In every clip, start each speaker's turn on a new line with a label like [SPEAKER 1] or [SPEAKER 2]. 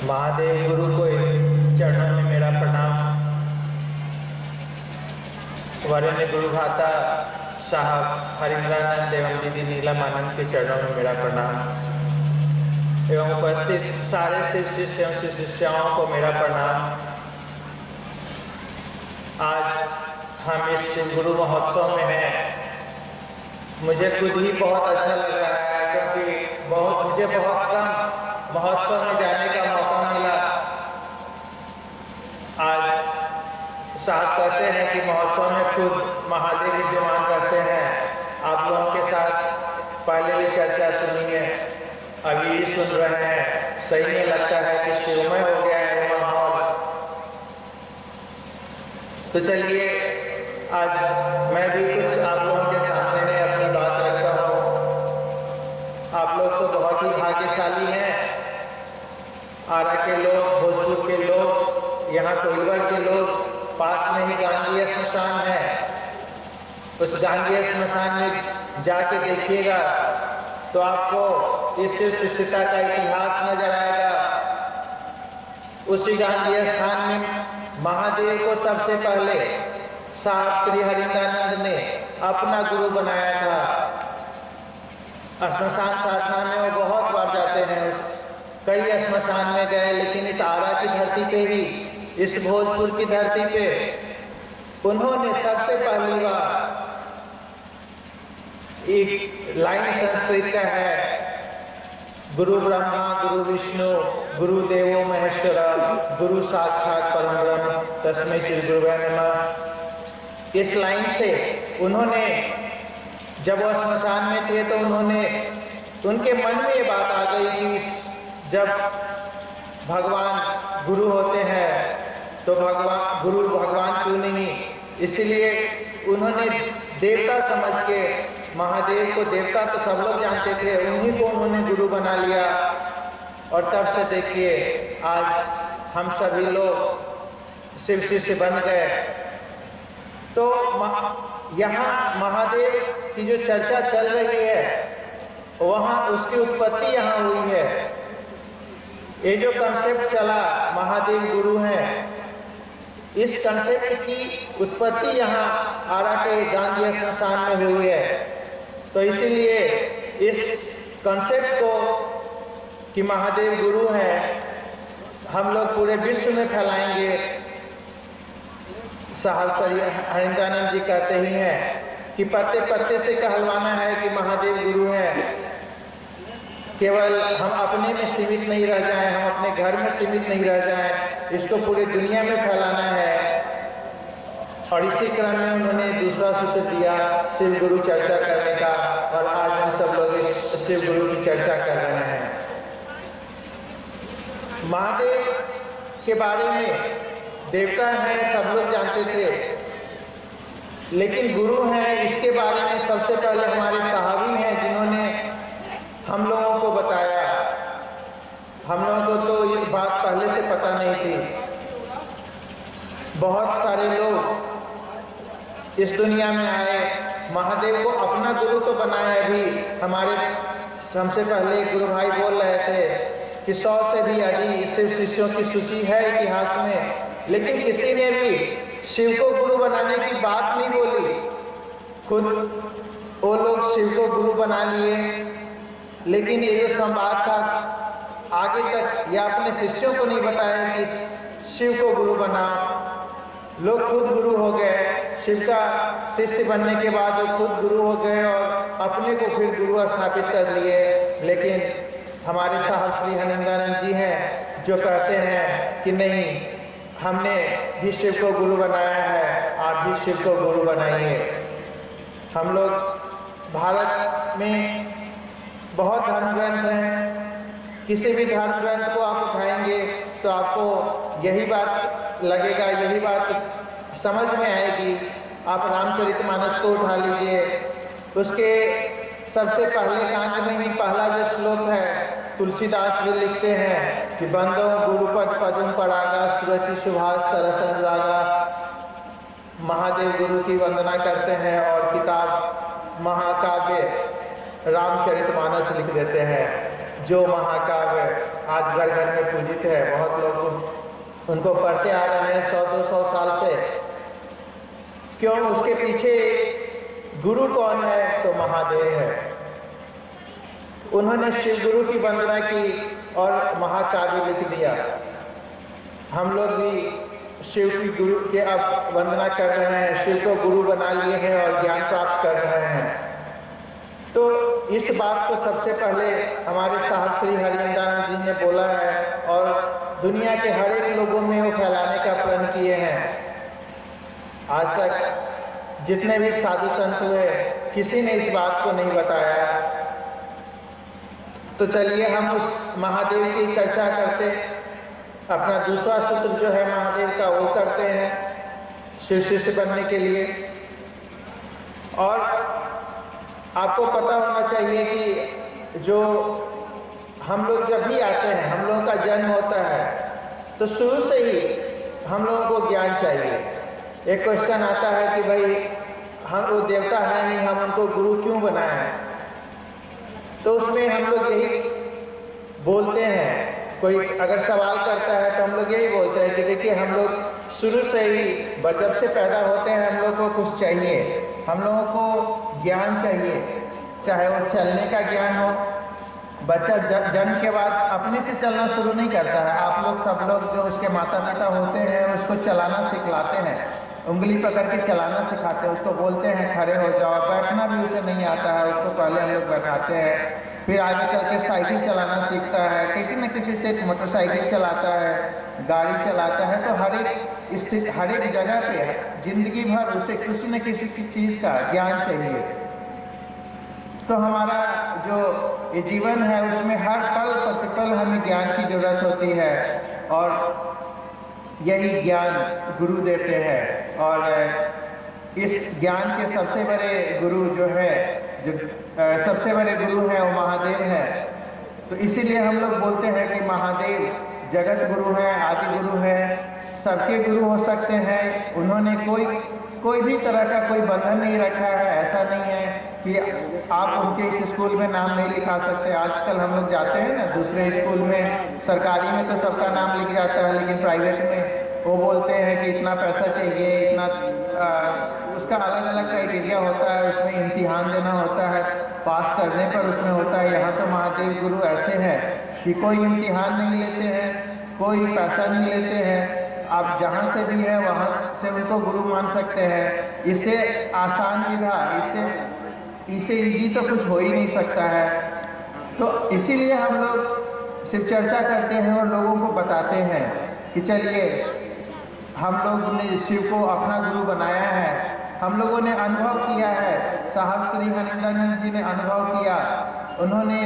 [SPEAKER 1] महादेव गुरु को चरणों में मेरा प्रणाम। वरेण्य गुरु भाता साहब हरिंद्रानंद एवं दीदी नीलम आनंद के चरणों में मेरा प्रणाम एवं उपस्थित सारे शिव शिष्य एवं शिव शिष्याओं को मेरा प्रणाम। आज हम इस शिव गुरु महोत्सव में हैं। मुझे खुद ही बहुत अच्छा लग रहा है क्योंकि मुझे बहुत कम महोत्सव में जाने का मौका मिला। आज साहब कहते हैं कि महोत्सव में खुद महादेव विद्यमान रहते हैं। आप लोगों के साथ पहले भी चर्चा सुनी है, अभी भी सुन रहे हैं। सही में लगता है कि शिवमय हो गया है माहौल। तो चलिए आज मैं भी कुछ आप लोगों के सामने में अपनी बात रखता हूँ। आप लोग तो बहुत ही भाग्यशाली हैं। आरा के लोग, भोजपुर के लोग, यहाँ कोइलवर के लोग, पास में ही गांगेय स्मशान है। उस गांगेय स्मशान में जाके देखिएगा तो आपको इस शिव शिष्यता का इतिहास नजर आएगा। उसी गांगेय स्थान में महादेव को सबसे पहले साहब श्री हरिंद्रानंद ने अपना गुरु बनाया था। श्मशान साधना में वो बहुत बार जाते हैं, कई श्मशान में गए, लेकिन इस आरा की धरती पे ही, इस भोजपुर की धरती पे उन्होंने सबसे पहली बार, एक लाइन संस्कृत का है, गुरु ब्रह्मा गुरु विष्णु गुरु देवो महेश्वर गुरु साक्षात परम ब्रह्म तस्मै श्री गुरुवे नमः। इस लाइन से उन्होंने, जब वह श्मशान में थे तो उनके मन में ये बात आ गई कि जब भगवान गुरु होते हैं तो गुरु भगवान क्यों नहीं। इसलिए उन्होंने देवता समझ के, महादेव को देवता तो सब लोग जानते थे, उन्हीं को उन्होंने गुरु बना लिया। और तब से देखिए आज हम सभी लोग शिव शिष्य बन गए। तो यहाँ महादेव की जो चर्चा चल रही है, वहाँ उसकी उत्पत्ति यहाँ हुई है। ये जो कंसेप्ट चला महादेव गुरु हैं, इस कंसेप्ट की उत्पत्ति यहाँ आरा के गांगेय स्मशान में हुई है। तो इसीलिए इस कंसेप्ट को कि महादेव गुरु हैं हम लोग पूरे विश्व में फैलाएंगे। साहब श्री हरिंद्रानंद जी कहते ही हैं कि पत्ते पत्ते से कहलवाना है कि महादेव गुरु हैं। केवल हम अपने में सीमित नहीं रह जाएं, हम अपने घर में सीमित नहीं रह जाएं, इसको पूरी दुनिया में फैलाना है। और इसी क्रम में उन्होंने दूसरा सूत्र दिया शिव गुरु चर्चा करने का, और आज हम सब लोग इस शिव गुरु की चर्चा कर रहे हैं। महादेव के बारे में देवता हैं सब लोग जानते थे, लेकिन गुरु हैं इसके बारे में सबसे पहले हमारे साहबी हैं जिन्होंने हम लोगों को बताया। हम लोगों को तो ये बात पहले से पता नहीं थी। बहुत सारे लोग इस दुनिया में आए, महादेव को अपना गुरु तो बनाया। अभी हमारे हमसे पहले गुरु भाई बोल रहे थे कि 100 से भी अधिक शिव शिष्यों की सूची है इतिहास में, लेकिन किसी ने भी शिव को गुरु बनाने की बात नहीं बोली। खुद वो लोग शिव को गुरु बना लिए, लेकिन ये जो संवाद था आगे तक या अपने शिष्यों को नहीं बताया कि शिव को गुरु बनाओ। लोग खुद गुरु हो गए। शिव का शिष्य बनने के बाद वो खुद गुरु हो गए और अपने को फिर गुरु स्थापित कर लिए। लेकिन हमारे साहब श्री हरिंद्रानंद जी हैं जो कहते हैं कि नहीं, हमने भी शिव को गुरु बनाया है, आप भी शिव को गुरु बनाइए। हम लोग भारत में बहुत धर्म ग्रंथ हैं, किसी भी धर्म ग्रंथ को आप उठाएंगे तो आपको यही बात लगेगा, यही बात समझ में आएगी। आप रामचरितमानस को उठा लीजिए, उसके सबसे पहले कांड में ही पहला जो श्लोक है, तुलसीदास जी लिखते हैं कि बंदो गुरुपद पदम परागा सुरचि सुभाष सरस अनुरागा। महादेव गुरु की वंदना करते हैं और किताब महाकाव्य रामचरितमानस लिख देते हैं। जो महाकाव्य आज घर घर में पूजित है, बहुत लोग उनको पढ़ते आ रहे हैं 100-200 साल से। क्यों? उसके पीछे गुरु कौन है? तो महादेव है। उन्होंने शिव गुरु की वंदना की और महाकाव्य लिख दिया। हम लोग भी शिव की गुरु के अब वंदना कर रहे हैं, शिव को गुरु बना लिए हैं और ज्ञान प्राप्त कर रहे हैं। तो इस बात को सबसे पहले हमारे साहब श्री हरिअंदानंद जी ने बोला है और दुनिया के हर एक लोगों में वो फैलाने का प्रण किए हैं। आज तक जितने भी साधु संत हुए, किसी ने इस बात को नहीं बताया। तो चलिए हम उस महादेव की चर्चा करते, अपना दूसरा सूत्र जो है महादेव का वो करते हैं शिव शिष्य बनने के लिए। और आपको पता होना चाहिए कि जो हम लोग जब भी आते हैं, हम लोगों का जन्म होता है, तो शुरू से ही हम लोगों को ज्ञान चाहिए। एक क्वेश्चन आता है कि भाई हम वो देवता है नहीं, हम उनको गुरु क्यों बनाए? तो उसमें हम लोग यही बोलते हैं, कोई अगर सवाल करता है तो हम लोग यही बोलते हैं कि देखिए हम लोग शुरू से ही जब से पैदा होते हैं हम लोग को कुछ चाहिए, हम लोगों को ज्ञान चाहिए, चाहे वो चलने का ज्ञान हो। बच्चा जन्म के बाद अपने से चलना शुरू नहीं करता है। आप लोग सब लोग जो उसके माता पिता होते हैं उसको चलाना सिखलाते हैं, उंगली पकड़ के चलाना सिखाते हैं, उसको बोलते हैं खड़े हो जाओ। बैठना भी उसे नहीं आता है, उसको पहले हम लोग बैठाते हैं, फिर आगे चल के साइकिल चलाना सीखता है, किसी न किसी से मोटरसाइकिल चलाता है, गाड़ी चलाता है। तो हर एक जगह पे जिंदगी भर उसे किसी न किसी चीज़ का ज्ञान चाहिए। तो हमारा जो ये जीवन है उसमें हर पल प्रतिपल हमें ज्ञान की जरूरत होती है और यही ज्ञान गुरु देते हैं। और इस ज्ञान के सबसे बड़े गुरु जो है, जो सबसे बड़े गुरु हैं वो महादेव है। तो इसीलिए हम लोग बोलते हैं कि महादेव जगत गुरु हैं, आदि गुरु हैं, सबके गुरु हो सकते हैं। उन्होंने कोई भी तरह का कोई बंधन नहीं रखा है। ऐसा नहीं है कि आप उनके इस स्कूल में नाम नहीं लिखा सकते। आजकल हम लोग जाते हैं ना दूसरे स्कूल में, सरकारी में तो सबका नाम लिख जाता है, लेकिन प्राइवेट में वो बोलते हैं कि इतना पैसा चाहिए, इतना उसका अलग अलग क्राइटेरिया होता है, उसमें इम्तिहान देना होता है, पास करने पर उसमें होता है। यहाँ तो महादेव गुरु ऐसे हैं कि कोई इम्तिहान नहीं लेते हैं, कोई पैसा नहीं लेते हैं, आप जहाँ से भी है वहाँ से उनको गुरु मान सकते हैं। इससे आसान विधा, इससे इजी तो कुछ हो ही नहीं सकता है। तो इसीलिए हम लोग सिर्फ चर्चा करते हैं और लोगों को बताते हैं कि चलिए हम लोग ने शिव को अपना गुरु बनाया है, हम लोगों ने अनुभव किया है। साहब श्री हरिअंदानंद जी ने अनुभव किया। उन्होंने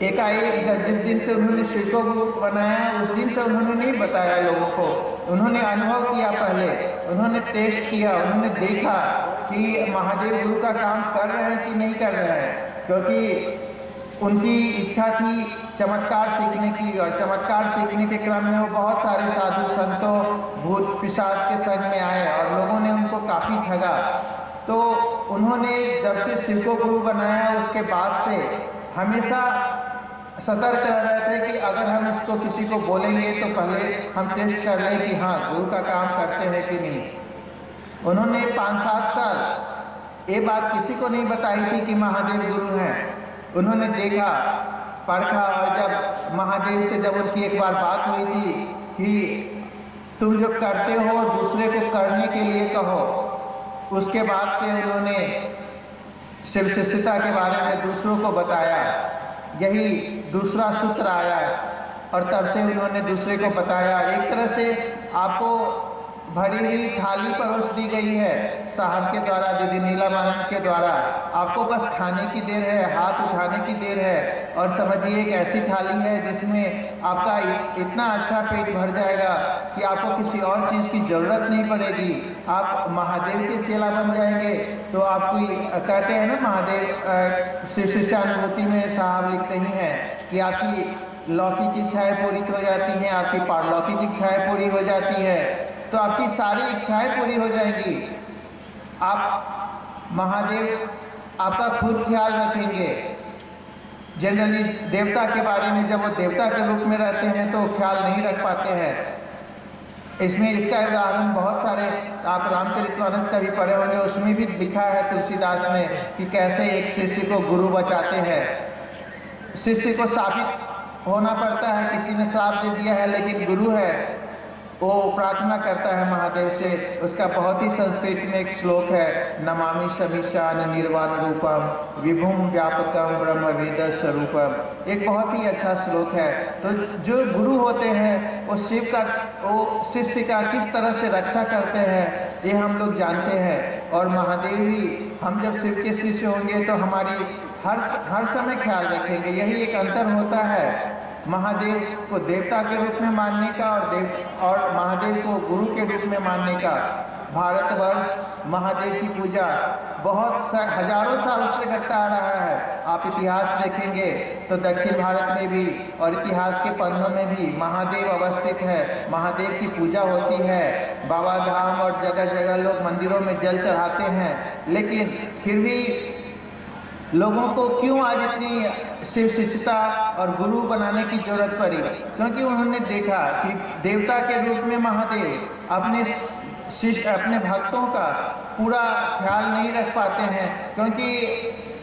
[SPEAKER 1] एकाएक जिस दिन से उन्होंने शिव को गुरु बनाया उस दिन से उन्होंने नहीं बताया लोगों को, उन्होंने अनुभव किया। पहले उन्होंने टेस्ट किया, उन्होंने देखा कि महादेव गुरु का काम कर रहे हैं कि नहीं कर रहे हैं, क्योंकि उनकी इच्छा थी चमत्कार सीखने की। और चमत्कार सीखने के क्रम में वो बहुत सारे साधु संतों, भूत पिशाच के संग में आए और लोगों ने उनको काफ़ी ठगा। तो उन्होंने जब से शिव को गुरु बनाया उसके बाद से हमेशा सतर्क रह रहे थे कि अगर हम इसको किसी को बोलेंगे तो पहले हम टेस्ट कर लें कि हाँ गुरु का काम करते हैं कि नहीं। उन्होंने 5-7 साल ये बात किसी को नहीं बताई थी कि महादेव गुरु हैं। उन्होंने देखा, परखा, और जब महादेव से जब उनकी एक बार बात हुई थी कि तुम जो करते हो दूसरे को करने के लिए कहो, उसके बाद से उन्होंने शिव शिष्यता के बारे में दूसरों को बताया। यही दूसरा सूत्र आया और तब से उन्होंने दूसरे को बताया। एक तरह से आपको भरी हुई थाली परोस दी गई है साहब के द्वारा, दीदी नीलामानंद के द्वारा। आपको बस खाने की देर है, हाथ उठाने की देर है और समझिए एक ऐसी थाली है जिसमें आपका इतना अच्छा पेट भर जाएगा कि आपको किसी और चीज़ की ज़रूरत नहीं पड़ेगी। आप महादेव के चेला बन जाएंगे। तो आपको कहते हैं ना, महादेव शिव शिष्यानुभूति में साहब लिखते ही हैं कि आपकी लौकिक इच्छाएँ पूरी हो जाती हैं, आपकी पारलौकिक इच्छाएँ पूरी हो जाती है, तो आपकी सारी इच्छाएं पूरी हो जाएंगी। आप महादेव आपका खुद ख्याल रखेंगे। जनरली देवता के बारे में, जब वो देवता के रूप में रहते हैं तो ख्याल नहीं रख पाते हैं। इसमें इसका उदाहरण बहुत सारे, आप रामचरितमानस का भी पढ़े होंगे, उसमें भी लिखा है तुलसीदास ने कि कैसे एक शिष्य को गुरु बचाते हैं। शिष्य को साबित होना पड़ता है, किसी ने श्राप दे दिया है, लेकिन गुरु है वो प्रार्थना करता है महादेव से। उसका बहुत ही संस्कृत में एक श्लोक है, नमामि शमीशान निर्वाण रूपम विभुम व्यापकम ब्रह्म वेद स्वरूपम। एक बहुत ही अच्छा श्लोक है। तो जो गुरु होते हैं वो शिव का, वो शिष्य का किस तरह से रक्षा करते हैं ये हम लोग जानते हैं। और महादेव भी, हम जब शिव के शिष्य होंगे तो हमारी हर समय ख्याल रखेंगे। यही एक अंतर होता है महादेव को देवता के रूप में मानने का और महादेव को गुरु के रूप में मानने का। भारतवर्ष महादेव की पूजा बहुत हजारों साल से करता आ रहा है। आप इतिहास देखेंगे तो दक्षिण भारत में भी और इतिहास के पन्नों में भी महादेव अवस्थित है, महादेव की पूजा होती है। बाबा धाम और जगह जगह लोग मंदिरों में जल चढ़ाते हैं। लेकिन फिर भी लोगों को क्यों आज इतनी शिव शिष्यता और गुरु बनाने की जरूरत पड़ी? क्योंकि उन्होंने देखा कि देवता के रूप में महादेव अपने शिष्य, अपने भक्तों का पूरा ख्याल नहीं रख पाते हैं। क्योंकि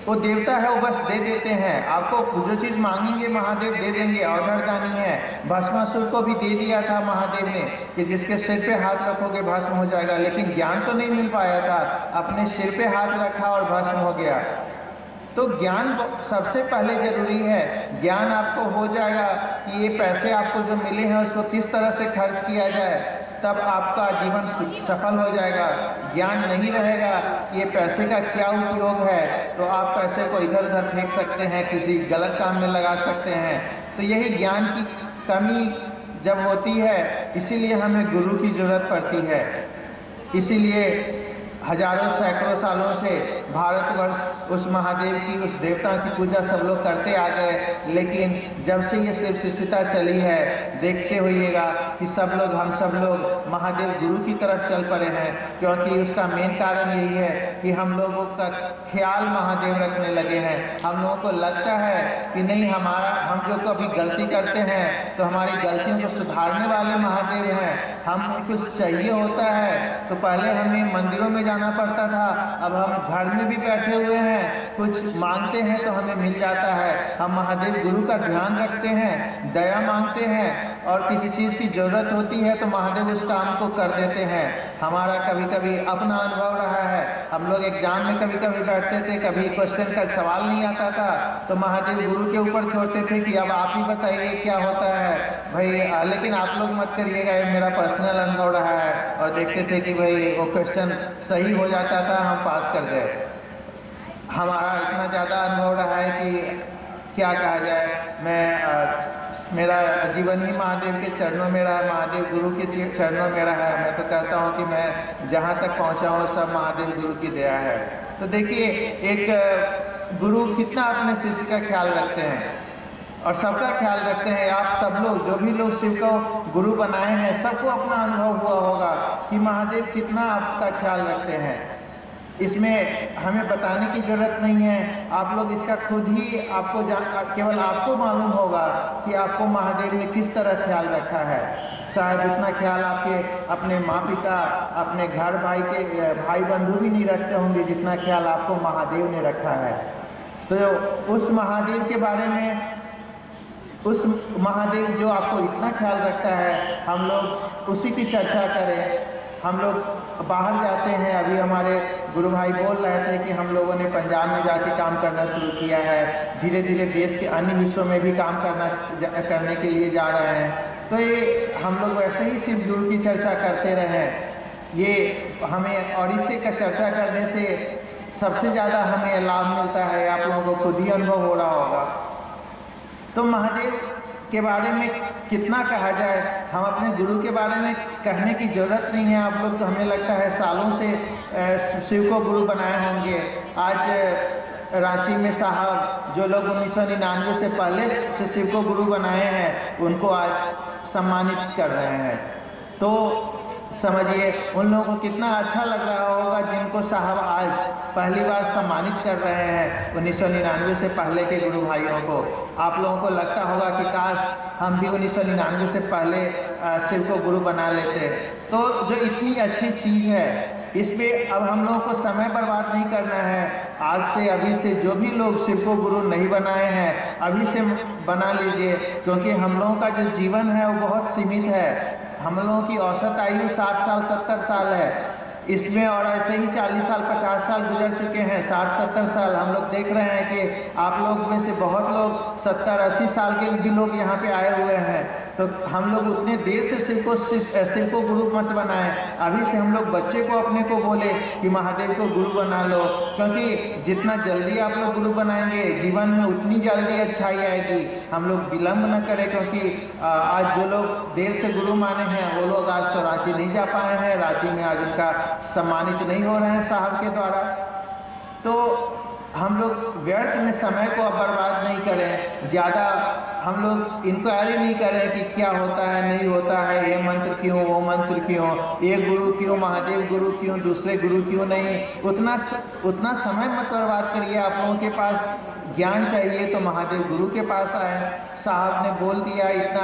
[SPEAKER 1] वो देवता है, वो बस दे देते हैं। आपको जो चीज़ मांगेंगे महादेव दे देंगे। औढ़दानी है, भस्मासुर को भी दे दिया था महादेव ने कि जिसके सिर पे हाथ रखोगे भस्म हो जाएगा, लेकिन ज्ञान तो नहीं मिल पाया था। अपने सिर पे हाथ रखा और भस्म हो गया। तो ज्ञान सबसे पहले जरूरी है। ज्ञान आपको हो जाएगा कि ये पैसे आपको जो मिले हैं उसको किस तरह से खर्च किया जाए, तब आपका जीवन सफल हो जाएगा। ज्ञान नहीं रहेगा ये पैसे का क्या उपयोग है, तो आप पैसे को इधर उधर फेंक सकते हैं, किसी गलत काम में लगा सकते हैं। तो यही ज्ञान की कमी जब होती है, इसीलिए हमें गुरु की जरूरत पड़ती है। इसीलिए हजारों सैकड़ों सालों से भारतवर्ष उस महादेव की, उस देवता की पूजा सब लोग करते आ गए। लेकिन जब से ये शिव शिष्यता चली है, देखते होइएगा कि हम सब लोग महादेव गुरु की तरफ चल पड़े हैं। क्योंकि उसका मेन कारण यही है कि हम लोगों का ख्याल महादेव रखने लगे हैं। हम लोगों को लगता है कि नहीं, हम जो कभी गलती करते हैं तो हमारी गलतियों को सुधारने वाले महादेव हैं। हम कुछ चाहिए होता है तो पहले हमें मंदिरों में जाना पड़ता था, अब हम घर में भी बैठे हुए हैं, कुछ मांगते हैं तो हमें मिल जाता है। हम महादेव गुरु का ध्यान रखते हैं, दया मांगते हैं, और किसी चीज़ की ज़रूरत होती है तो महादेव उस काम को कर देते हैं। हमारा कभी कभी अपना अनुभव रहा है, हम लोग एग्जाम में कभी कभी बैठते थे, कभी क्वेश्चन का सवाल नहीं आता था तो महादेव गुरु के ऊपर छोड़ते थे कि अब आप ही बताइए क्या होता है भाई। लेकिन आप लोग मत करिएगा, ये मेरा पर्सनल अनुभव रहा है। और देखते थे कि भाई वो क्वेश्चन सही हो जाता था, हम पास कर गए। हमारा इतना ज़्यादा अनुभव रहा है कि क्या कहा जाए। मेरा जीवन ही महादेव के चरणों में रहा है, महादेव गुरु के चरणों में रहा है। मैं तो कहता हूँ कि मैं जहाँ तक पहुँचा हूँ सब महादेव गुरु की दया है। तो देखिए, एक गुरु कितना अपने शिष्य का ख्याल रखते हैं और सबका ख्याल रखते हैं। आप सब लोग, जो भी लोग शिव को गुरु बनाए हैं, सबको अपना अनुभव हुआ होगा कि महादेव कितना आपका ख्याल रखते हैं। इसमें हमें बताने की ज़रूरत नहीं है, आप लोग इसका खुद ही केवल आपको मालूम होगा कि आपको महादेव ने किस तरह ख्याल रखा है। शायद उतना ख्याल आपके अपने माँ पिता, अपने घर भाई बंधु भी नहीं रखते होंगे जितना ख्याल आपको महादेव ने रखा है। तो उस महादेव के बारे में, उस महादेव जो आपको इतना ख्याल रखता है, हम लोग उसी की चर्चा करें। हम लोग बाहर जाते हैं, अभी हमारे गुरु भाई बोल रहे थे कि हम लोगों ने पंजाब में जाके काम करना शुरू किया है, धीरे धीरे देश के अन्य हिस्सों में भी काम करने के लिए जा रहे हैं। तो ये हम लोग वैसे ही शिव गुरु की चर्चा करते रहे। ये हमें और इसी का चर्चा करने से सबसे ज़्यादा हमें लाभ मिलता है, आप लोगों को खुद ही अनुभव हो रहा होगा। तो महादेव के बारे में कितना कहा जाए, हम अपने गुरु के बारे में कहने की ज़रूरत नहीं है। आप लोग तो हमें लगता है सालों से शिव को गुरु बनाए होंगे। आज रांची में साहब जो लोग 1999 से पहले से शिव को गुरु बनाए हैं, उनको आज सम्मानित कर रहे हैं। तो समझिए उन लोगों को कितना अच्छा लग रहा होगा जिनको साहब आज पहली बार सम्मानित कर रहे हैं 1999 से पहले के गुरु भाइयों को। आप लोगों को लगता होगा कि काश हम भी 1999 से पहले शिव को गुरु बना लेते। तो जो इतनी अच्छी चीज़ है इस पर अब हम लोगों को समय बर्बाद नहीं करना है। आज से अभी से जो भी लोग शिव को गुरु नहीं बनाए हैं अभी से बना लीजिए, क्योंकि हम लोगों का जो जीवन है वो बहुत सीमित है। हम लोगों की औसत आयु 60 साल 70 साल है इसमें, और ऐसे ही 40 साल 50 साल गुजर चुके हैं। 60-70 साल हम लोग देख रहे हैं कि आप लोग में से बहुत लोग 70-80 साल के भी लोग यहाँ पे आए हुए हैं। तो हम लोग उतने देर से शिव को गुरु मत बनाएं। अभी से हम लोग बच्चे को अपने को बोले कि महादेव को गुरु बना लो, क्योंकि जितना जल्दी आप लोग गुरु बनाएंगे जीवन में उतनी जल्दी अच्छाई आएगी। हम लोग विलम्ब न करें, क्योंकि आज जो लोग देर से गुरु माने हैं वो लोग आज तो रांची नहीं जा पाए हैं, रांची में आज उनका सम्मानित नहीं हो रहे हैं साहब के द्वारा। तो हम लोग व्यर्थ में समय को अब बर्बाद नहीं करें, ज़्यादा हम लोग इंक्वायरी नहीं करें कि क्या होता है नहीं होता है, ये मंत्र क्यों वो मंत्र क्यों, ये गुरु क्यों महादेव गुरु क्यों दूसरे गुरु क्यों नहीं। उतना समय मत बर्बाद करिए। आप लोगों के पास ज्ञान चाहिए तो महादेव गुरु के पास आए। साहब ने बोल दिया, इतना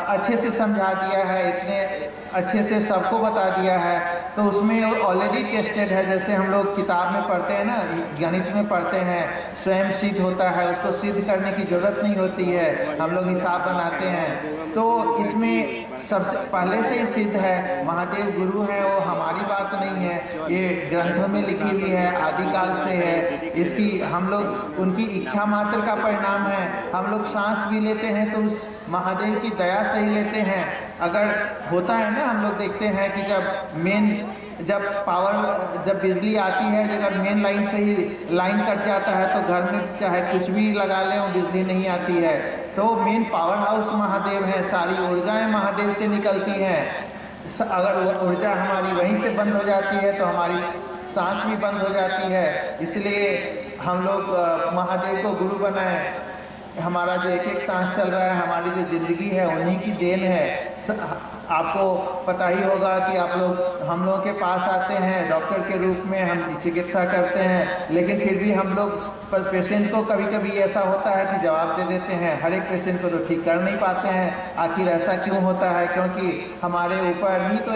[SPEAKER 1] अच्छे से समझा दिया है, इतने अच्छे से सबको बता दिया है, तो उसमें ऑलरेडी टेस्टेड है। जैसे हम लोग किताब में पढ़ते हैं ना, गणित में पढ़ते हैं, स्वयं सिद्ध होता है, उसको सिद्ध करने की ज़रूरत नहीं होती है, हम लोग हिसाब बनाते हैं। तो इसमें सबसे पहले से ही सिद्ध है, महादेव गुरु हैं, वो हमारी बात नहीं है, ये ग्रंथों में लिखी हुई है, आदिकाल से है। इसकी हम लोग उनकी इच्छा मात्र का परिणाम है। हम लोग सांस भी लेते हैं तो उस महादेव की दया से ही लेते हैं। अगर होता है ना, हम लोग देखते हैं कि जब बिजली आती है, अगर मेन लाइन से ही लाइन कट जाता है तो घर में चाहे कुछ भी लगा लें और बिजली नहीं आती है। तो मेन पावर हाउस महादेव है, सारी ऊर्जाएं महादेव से निकलती हैं। अगर ऊर्जा हमारी वहीं से बंद हो जाती है तो हमारी सांस भी बंद हो जाती है। इसलिए हम लोग महादेव को गुरु बनाएं। हमारा जो एक सांस चल रहा है, हमारी जो ज़िंदगी है उन्हीं की देन है। आपको पता ही होगा कि हम लोगों के पास आते हैं डॉक्टर के रूप में, हम चिकित्सा करते हैं, लेकिन फिर भी हम लोग पेशेंट को कभी कभी ऐसा होता है कि जवाब दे देते हैं। हर एक पेशेंट को तो ठीक कर नहीं पाते हैं। आखिर ऐसा क्यों होता है? क्योंकि हमारे ऊपर भी तो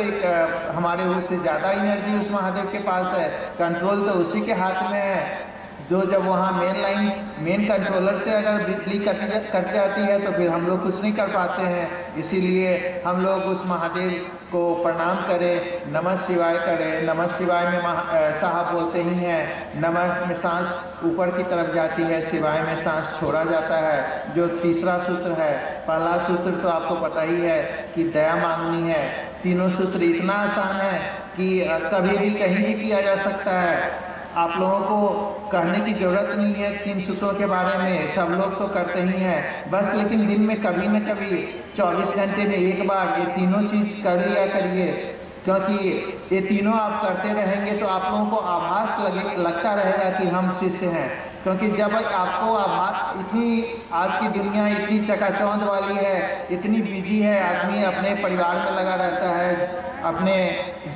[SPEAKER 1] हमारे से ज़्यादा एनर्जी उस महादेव के पास है, कंट्रोल तो उसी के हाथ में है। जब वहाँ मेन कंट्रोलर से अगर बिजली कट जाती है तो फिर हम लोग कुछ नहीं कर पाते हैं। इसीलिए हम लोग उस महादेव को प्रणाम करें, नमः शिवाय करें। नमः शिवाय में साहब बोलते ही हैं, नमः में सांस ऊपर की तरफ जाती है, शिवाय में सांस छोड़ा जाता है, जो तीसरा सूत्र है। पहला सूत्र तो आपको पता ही है कि दया मांगनी है। तीनों सूत्र इतना आसान है कि कभी भी कहीं भी किया जा सकता है। आप लोगों को कहने की ज़रूरत नहीं है 3 सूत्रों के बारे में, सब लोग तो करते ही हैं बस। लेकिन दिन में कभी न कभी 24 घंटे में एक बार ये तीनों चीज़ कर लिया करिए, क्योंकि ये तीनों आप करते रहेंगे तो आप लोगों को आभास लगता रहेगा कि हम शिष्य हैं। क्योंकि जब आपको आभास, इतनी आज की दुनिया इतनी चकाचौंध वाली है, इतनी बिजी है, आदमी अपने परिवार में लगा रहता है, अपने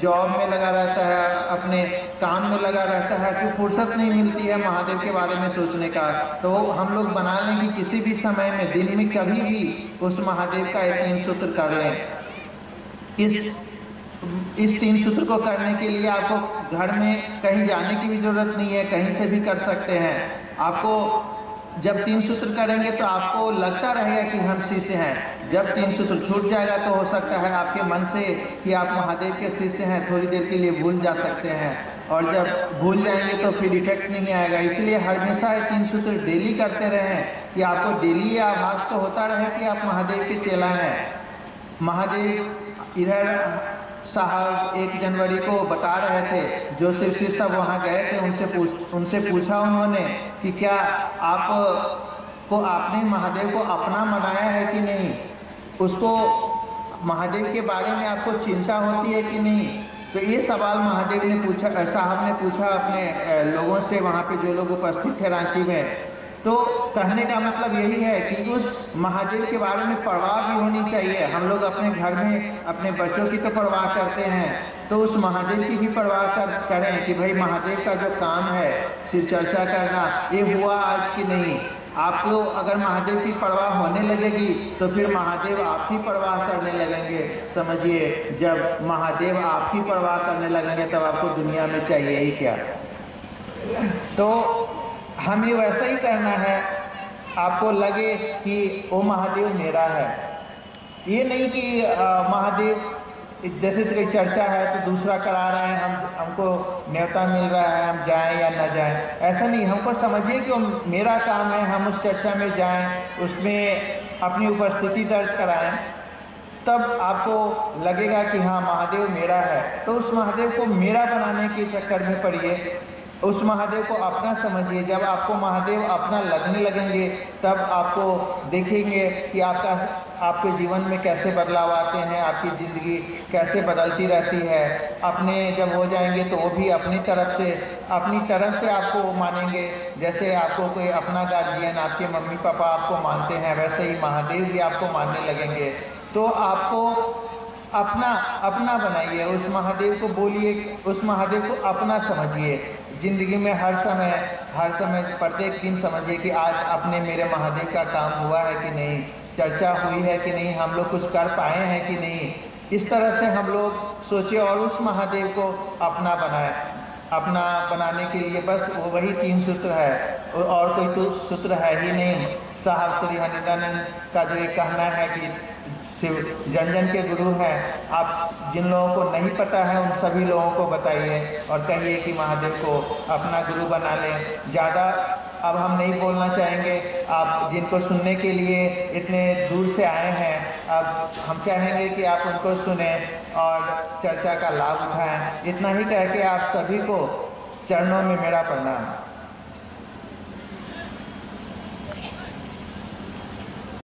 [SPEAKER 1] जॉब में लगा रहता है, अपने काम में लगा रहता है, कि फुर्सत नहीं मिलती है महादेव के बारे में सोचने का। तो हम लोग बना लें कि किसी भी समय में, दिन में कभी भी उस महादेव का ये 3 सूत्र कर लें। इस 3 सूत्र को करने के लिए आपको घर में कहीं जाने की भी ज़रूरत नहीं है, कहीं से भी कर सकते हैं। आपको जब 3 सूत्र करेंगे तो आपको लगता रहेगा कि हम शिष्य हैं। जब 3 सूत्र छूट जाएगा तो हो सकता है आपके मन से कि आप महादेव के शिष्य हैं, थोड़ी देर के लिए भूल जा सकते हैं, और जब भूल जाएंगे तो फिर इफेक्ट नहीं आएगा। इसलिए हमेशा ये 3 सूत्र डेली करते रहें कि आपको डेली ये आभास तो होता रहे कि आप महादेव के चेला हैं। महादेव इधर साहब 1 जनवरी को बता रहे थे, जो शिष्य सब वहाँ गए थे उनसे पूछा उन्होंने कि क्या आपने महादेव को अपना मनाया है कि नहीं, उसको महादेव के बारे में आपको चिंता होती है कि नहीं। तो ये सवाल महादेव ने पूछा, साहब ने पूछा अपने लोगों से, वहाँ पे जो लोग उपस्थित थे रांची में। तो कहने का मतलब यही है कि उस महादेव के बारे में परवाह भी होनी चाहिए। हम लोग अपने घर में अपने बच्चों की तो परवाह करते हैं, तो उस महादेव की भी परवाह करें कि भाई महादेव का जो काम है शिव चर्चा करना, ये हुआ आज की नहीं। आपको अगर महादेव की परवाह होने लगेगी तो फिर महादेव आपकी परवाह करने लगेंगे। समझिए, जब महादेव आपकी परवाह करने लगेंगे तब आपको दुनिया में चाहिए ही क्या। तो हमें वैसा ही करना है, आपको लगे कि वो महादेव मेरा है। ये नहीं कि महादेव जैसे कोई चर्चा है तो दूसरा करा रहे हैं, हमको न्योता मिल रहा है, हम जाएं या न जाएं, ऐसा नहीं। हमको समझिए कि वो मेरा काम है, हम उस चर्चा में जाएं, उसमें अपनी उपस्थिति दर्ज कराएं, तब आपको लगेगा कि हाँ महादेव मेरा है। तो उस महादेव को मेरा बनाने के चक्कर में पड़िए, उस महादेव को अपना समझिए। जब आपको महादेव अपना लगने लगेंगे तब आपको देखेंगे कि आपके जीवन में कैसे बदलाव आते हैं, आपकी ज़िंदगी कैसे बदलती रहती है। अपने जब हो जाएंगे तो वो भी अपनी तरफ से आपको मानेंगे। जैसे आपको कोई अपना गार्जियन, आपके मम्मी पापा आपको मानते हैं, वैसे ही महादेव भी आपको मानने लगेंगे। तो आपको अपना बनाइए, उस महादेव को बोलिए, उस महादेव को अपना समझिए। जिंदगी में हर समय प्रत्येक दिन समझिए कि आज अपने मेरे महादेव का काम हुआ है कि नहीं, चर्चा हुई है कि नहीं, हम लोग कुछ कर पाए हैं कि नहीं। इस तरह से हम लोग सोचे और उस महादेव को अपना बनाए। अपना बनाने के लिए बस वही 3 सूत्र है और कोई तो सूत्र है ही नहीं। साहब श्री हरिदानंद का जो ये कहना है कि शिव जन जन के गुरु हैं, आप जिन लोगों को नहीं पता है उन सभी लोगों को बताइए और कहिए कि महादेव को अपना गुरु बना लें। ज़्यादा अब हम नहीं बोलना चाहेंगे। आप जिनको सुनने के लिए इतने दूर से आए हैं, अब हम चाहेंगे कि आप उनको सुने और चर्चा का लाभ उठाएं। इतना ही कह के आप सभी को चरणों में मेरा प्रणाम।